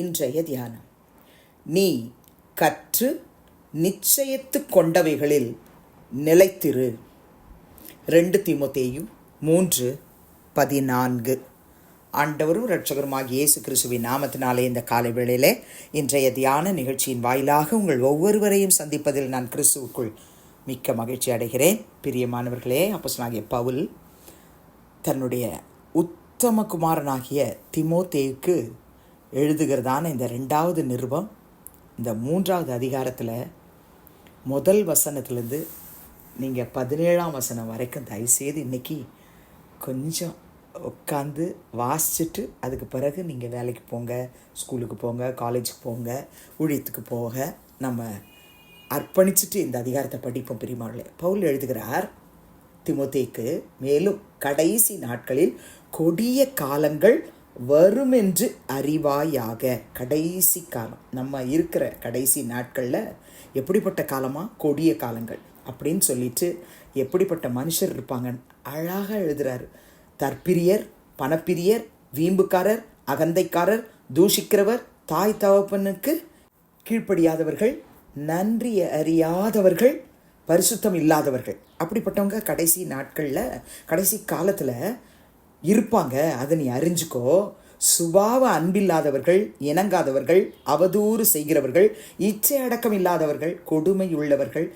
இன்றைய தியானம். நீ கற்று நிச்சயித்து கொண்டவைகளில் நிலைத்திரு. 2 தீமோத்தேயு 3:14. ஆண்டவரும் இரட்சகருமாகிய இயேசு கிறிஸ்துவின் நாமத்தினாலே இந்த காலை வேளையிலே இன்றைய தியான நிகழ்ச்சியின் வாயிலாக உங்கள் ஒவ்வொருவரையும் சந்திப்பதில் நான் கிறிஸ்துவுக்குள் மிக்க மகிழ்ச்சி அடைகிறேன். பிரியமானவர்களே, அப்போஸ்தலனாகிய பவுல் தன்னுடைய உத்தம குமாரனாகிய தீமோத்தேயுக்கு எழுதுகிறதான இந்த 2வது நிருபம், இந்த 3வது அதிகாரத்தில் முதல் வசனத்திலேருந்து நீங்கள் 17ஆம் வசனம் வரைக்கும் தயவுசெய்து இன்றைக்கி கொஞ்சம் உட்காந்து வாசிச்சுட்டு அதுக்கு பிறகு நீங்கள் வேலைக்கு போங்க, ஸ்கூலுக்கு போங்க, காலேஜுக்கு போங்க, ஊழியத்துக்கு போக நம்ம அர்ப்பணிச்சுட்டு இந்த அதிகாரத்தை படிப்போம். பிரியமானவர்களே, பவுல் எழுதுகிறார் தீமோத்தேயுக்கு, மேலும் கடைசி நாட்களில் கொடிய காலங்கள் வரும் என்று அறிவாயாக. கடைசி காலம், நம்ம இருக்கிற கடைசி நாட்களில் எப்படிப்பட்ட காலமாக? கொடிய காலங்கள் அப்படின்னு சொல்லிட்டு எப்படிப்பட்ட மனுஷர் இருப்பாங்க அழகாக எழுதுகிறாரு. தற்பிரியர், பணப்பிரியர், வீம்புக்காரர், அகந்தைக்காரர், தூஷிக்கிறவர், தாய் தகப்பனுக்கு கீழ்ப்படியாதவர்கள், நன்றி அறியாதவர்கள், பரிசுத்தம் இல்லாதவர்கள், அப்படிப்பட்டவங்க கடைசி நாட்களில் கடைசி காலத்தில் இருப்பாங்க. அதை நீ அறிஞ்சுக்கோ. சுபாவ அன்பில்லாதவர்கள், இணங்காதவர்கள், அவதூறு செய்கிறவர்கள், இச்சை அடக்கம் இல்லாதவர்கள், கொடுமை உள்ளவர்கள்,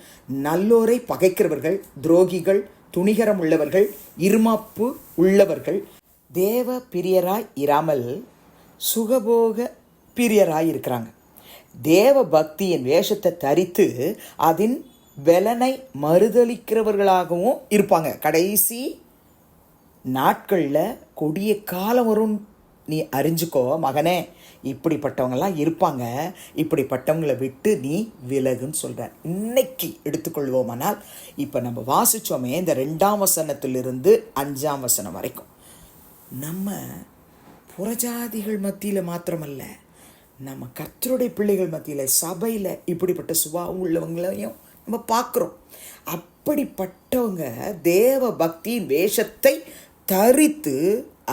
நல்லோரை பகைக்கிறவர்கள், துரோகிகள், துணிகரம் உள்ளவர்கள், இருமாப்பு உள்ளவர்கள், தேவ பிரியராய் இராமல் சுகபோக பிரியராய் இருக்கிறாங்க. தேவ பக்தியின் வேஷத்தை தரித்து அதன் பலனை மறுதளிக்கிறவர்களாகவும் இருப்பாங்க. கடைசி நாட்களில் கொடிய காலம் வரும், நீ அறிஞ்சுக்கோ மகனே. இப்படிப்பட்டவங்கெல்லாம் இருப்பாங்க. இப்படிப்பட்டவங்களை விட்டு நீ விலகுன்னு சொல்கிறார். இன்னைக்கு எடுத்துக்கொள்வோமானால், இப்போ நம்ம வாசித்தோமே இந்த 2ஆம் வசனத்திலிருந்து 5ஆம் வசனம் வரைக்கும், நம்ம புறஜாதிகள் மத்தியில் மாத்திரமல்ல, நம்ம கர்த்தருடைய பிள்ளைகள் மத்தியில், சபையில் இப்படிப்பட்ட சுபாவம் உள்ளவங்களையும் நம்ம பார்க்குறோம். அப்படிப்பட்டவங்க தேவ பக்தியின் வேஷத்தை தரித்து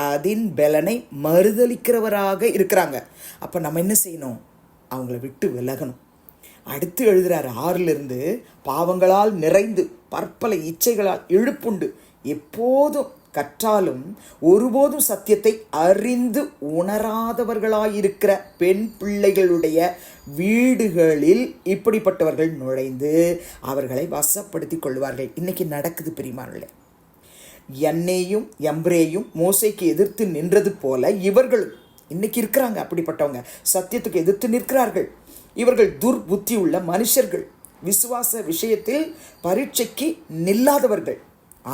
அதன் பலனை மறுதளிக்கிறவராக இருக்கிறாங்க. அப்போ நம்ம என்ன செய்யணும்? அவங்கள விட்டு விலகணும். அடுத்து எழுதுகிறார் 6லிருந்து, பாவங்களால் நிறைந்து பற்பல இச்சைகளால் இழுப்புண்டு எப்போதும் கற்றாலும் ஒருபோதும் சத்தியத்தை அறிந்து உணராதவர்களாயிருக்கிற பெண் பிள்ளைகளுடைய வீடுகளில் இப்படிப்பட்டவர்கள் நுழைந்து அவர்களை வசப்படுத்தி கொள்வார்கள். இன்னைக்கு நடக்குது பிரியமானவர்களே. யன்னேயும் யம்ப்ரேயும் மோசேக்கு எதிர்த்து நின்றது போல இவர்களும் இன்னைக்கு இருக்கிறாங்க. அப்படிப்பட்டவங்க சத்தியத்துக்கு எதிர்த்து நிற்கிறார்கள். இவர்கள் துர்புத்தி உள்ள மனுஷர்கள், விசுவாச விஷயத்தில் பரீட்சைக்கு நில்லாதவர்கள்.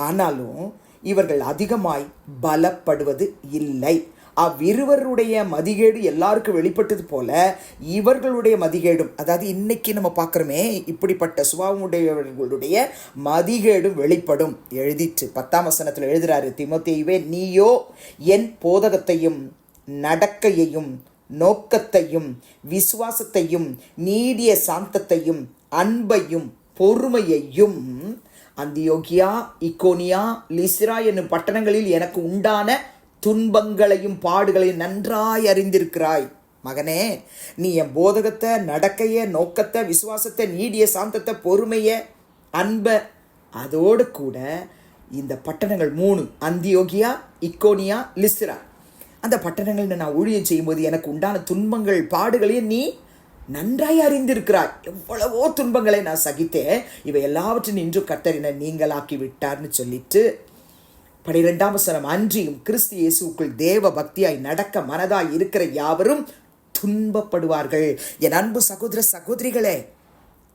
ஆனாலும் இவர்கள் அதிகமாய் பலப்படுவது இல்லை. அவ்விருவருடைய மதிகேடு எல்லாருக்கும் வெளிப்பட்டது போல இவர்களுடைய மதிகேடும், அதாவது இன்னைக்கு நம்ம பார்க்குறோமே இப்படிப்பட்ட சுபாவமுடையவர்களுடைய மதிகேடும் வெளிப்படும். எழுதிட்டு 10ஆம் வசனத்தில் எழுதுறாரு, தீமோத்தேயுவே, நீயோ என் போதகத்தையும் நடக்கையையும் நோக்கத்தையும் விசுவாசத்தையும் நீடிய சாந்தத்தையும் அன்பையும் பொறுமையையும் அந்தியோகியா, இக்கோனியா, லிஸ்ரா என்னும் பட்டணங்களில் எனக்கு உண்டான துன்பங்களையும் பாடுகளையும் நன்றாய் அறிந்திருக்கிறாய். மகனே, நீ என் போதகத்தை, நடக்கைய, நோக்கத்தை, விசுவாசத்தை, நீடிய சாந்தத்தை, பொறுமைய, அன்பை, அதோடு கூட இந்த பட்டணங்கள் 3, அந்தியோகியா, இக்கோனியா, லிஸ்ரா, அந்த பட்டணங்கள் நான் ஊழியம் செய்யும்போது எனக்கு உண்டான துன்பங்கள் பாடுகளையும் நீ நன்றாய் அறிந்திருக்கிறாய். எவ்வளவோ துன்பங்களை நான் சகித்தேன், இவை எல்லாவற்றையும் நின்று கர்த்தர் நீங்களாக்கி விட்டார்னு சொல்லிட்டு 12ஆம் வசனம், அன்றியும் கிறிஸ்து இயேசுக்குள் தேவ பக்தியாய் நடக்க மனதாய் இருக்கிற யாவரும் துன்பப்படுவார்கள். என் அன்பு சகோதர சகோதரிகளே,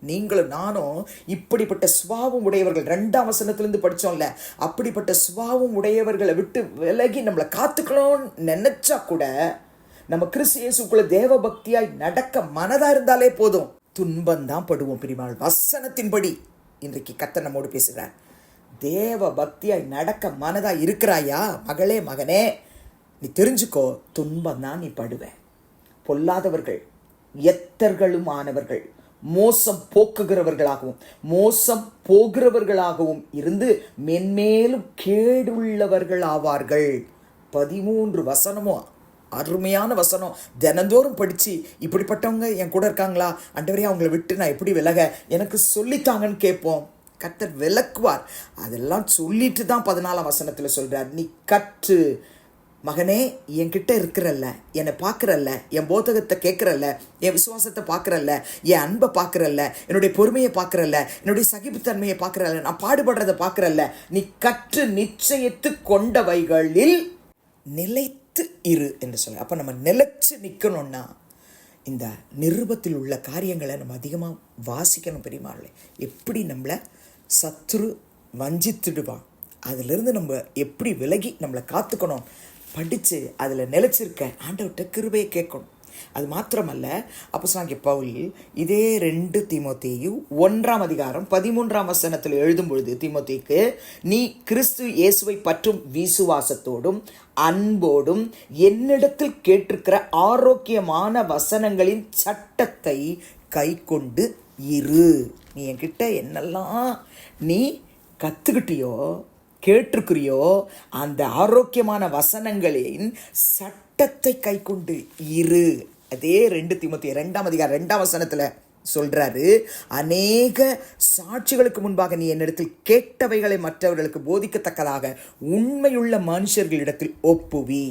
நீங்களும் நானும் இப்படிப்பட்ட சுபாவம் உடையவர்கள். 2ஆம் வசனத்திலிருந்து படித்தோம்ல, அப்படிப்பட்ட சுபாவம் உடையவர்களை விட்டு விலகி நம்மளை காத்துக்கணும்னு நினைச்சா கூட நம்ம கிறிஸ்து இயேசுக்குள்ள தேவ பக்தியாய் நடக்க மனதா இருந்தாலே போதும், துன்பந்தான் படுவோம். பிரிமாள் வசனத்தின்படி இன்றைக்கு கர்த்தர் நம்மோடு பேசுகிறார். தேவ பக்தியாய் நடக்க மனதா இருக்கிறாயா மகளே, மகனே, நீ தெரிஞ்சுக்கோ, துன்பந்தான் நீ படுவ. பொல்லாதவர்கள், எத்தர்களும் ஆனவர்கள், மோசம் போகிறவர்களாகவும் இருந்து மென்மேலும் கேடுள்ளவர்கள் ஆவார்கள். 13 வசனமும் அருமையான வசனம். தினந்தோறும் படித்து இப்படிப்பட்டவங்க என் கூட இருக்காங்களா ஆண்டவரே, அவங்கள விட்டு நான் எப்படி விலக, எனக்கு சொல்லித்தாங்கன்னு கேட்போம். கர்த்தர் விளக்குவார். அதெல்லாம் சொல்லிட்டு தான் 14ஆம் வசனத்தில் சொல்கிறார், நீ கற்று மகனே, என்கிட்ட இருக்கிறல்ல, என்னை பார்க்குறல்ல, என் போதகத்தை கேட்குறல்ல, என் விசுவாசத்தை பார்க்குறல்ல, என் அன்பை பார்க்குறல்ல, என்னுடைய பொறுமையை பார்க்குறல்ல, என்னுடைய சகிப்புத்தன்மையை பார்க்குறல்ல, நான் பாடுபடுறதை பார்க்குறல்ல, நீ கற்று நிச்சயித்து கொண்டவைகளில் நிலைத்து இரு என்று சொல்ல. அப்போ நம்ம நிலைச்சு நிற்கணும்னா இந்த நிருபத்தில் உள்ள காரியங்களை நம்ம அதிகமாக வாசிக்கணும். பெரியமாளே, எப்படி நம்மளை சத்துரு வஞ்சித்துடுவான், அதிலிருந்து நம்ம எப்படி விலகி நம்மளை காத்துக்கணும், படித்து அதில் நிலைச்சிருக்க ஆண்டவர்கிட்ட கிருபையை கேட்கணும். அது மாத்திரமல்ல, அப்போஸ்தலனாகிய பவுல் இதே 2 தீமோத்தேயு 1ஆம் அதிகாரம் 13ஆம் வசனத்தில் எழுதும் பொழுது தீமோத்தேயுக்கு, நீ கிறிஸ்து இயேசுவை பற்றும் விசுவாசத்தோடும் அன்போடும் என்னிடத்தில் கேட்டிருக்கிற ஆரோக்கியமான வசனங்களின் சட்டத்தை கை கொண்டு இரு. நீ என்கிட்ட என்னெல்லாம் நீ கற்றுக்கிட்டியோ கேட்டிருக்கிறியோ அந்த ஆரோக்கியமான வசனங்களின் சட்டத்தை கை கொண்டு இரு. அதே 2 தீமோத்தேயு 2ஆம் அதிகாரம் 2ஆம் வசனத்தில் சொல்றாரு, அநேக சாட்சிகளுக்கு முன்பாக நீ என்னிடத்தில் கேட்டவைகளை மற்றவர்களுக்கு போதிக்கத்தக்கதாக உண்மையுள்ள மனுஷர்களிடத்தில் ஒப்புவி.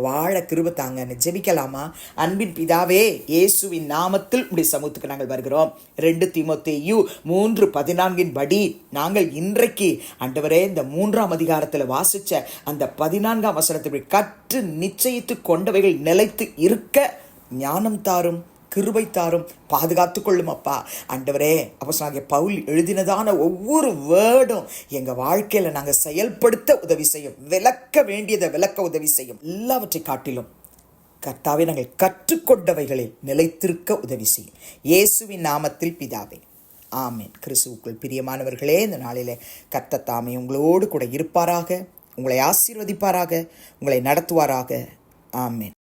வாழ கிருபை தாங்கன்னு ஜெபிக்கலாமா? அன்பின் பிதாவே, இயேசுவின் நாமத்தில் உடைய சமூகத்துக்கு நாங்கள் வருகிறோம். 2 தீமோத்தேயு 3:14 படி நாங்கள் இன்றைக்கு ஆண்டவரே இந்த 3ஆம் அதிகாரத்தில் வாசித்த அந்த 14ஆம் வசனத்தை கற்று நிச்சயித்து கொண்டவைகள் நிலைத்து இருக்க ஞானம் தாரும், கிருபை தாரும், பாதுகாத்து கொள்ளும் அப்பா. ஆண்டவரே, அப்போஸ்தலனாகிய பவுல் எழுதினதான ஒவ்வொரு வேர்டும் எங்கள் வாழ்க்கையில் நாங்கள் செயல்படுத்த உதவி செய்யும், விளக்க வேண்டியதை விளக்க உதவி செய்யும். எல்லாவற்றை காட்டிலும் கர்த்தாவே, நாங்கள் கற்றுக்கொண்டவைகளில் நிலைத்திருக்க உதவி செய்யும். இயேசுவின் நாமத்தில் பிதாவே, ஆமேன். கிறிஸ்துவுக்குள் பிரியமானவர்களே, இந்த நாளிலே கர்த்தர் தாமே உங்களோடு கூட இருப்பாராக, உங்களை ஆசீர்வதிப்பாராக, உங்களை நடத்துவாராக. ஆமேன்.